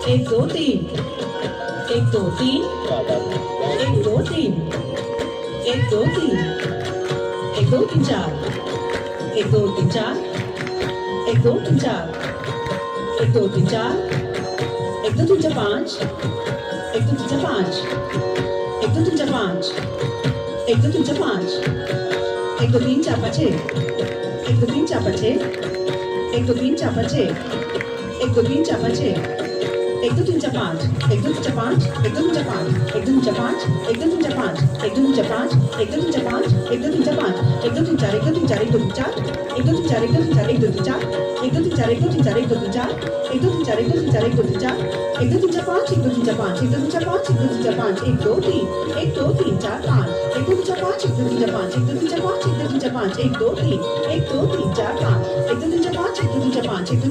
एक दो तीन, एक दो तीन, एक दो तीन, एक दो तीन, एक दो तीन चार, एक दो तीन चार, एक दो तीन चार, एक दो तीन चार, एक दो तीन चार पाँच, एक दो तीन चार पाँच, एक दो तीन चार पाँच, एक दो तीन चार पाँच, एक दो तीन चार पाँच, एक दो तीन चार पाँच, एक दो तीन चार पाँच, एक दो तीन चार पाँच, एक दो तीन चार पाँच, एक दो तीन चार पाँच, एक दो तीन चार पाँच, एक दो तीन चार पाँच, एक दो तीन चार पाँच, एक दो तीन चार पाँच, एक दो तीन चार पाँच, एक दो तीन चार पाँच, एक दो तीन चार, एक दो तीन चार, एक दो तीन चार, एक दो तीन चार, एक दो तीन चार, एक दो तीन चार, एक दो तीन चार, एक दो तीन चार, एक दो तीन चार, एक दो तीन चार, एक दो तीन चार, एक दो तीन चार, एक दो तीन चार पाँच, एक दो तीन चार पाँच, एक दो तीन चार पाँच, एक दो तीन चार पाँच, एक दो तीन, एक दो तीन चार पाँच, एक दो तीन चार पाँच, एक दो तीन चार पाँच, एक दो तीन चार पाँच, एक दो तीन चार पाँच, एक दो तीन, एक दो तीन चार पाँच, एक दो तीन चार पाँच, एक दो तीन चार पाँच, एक दो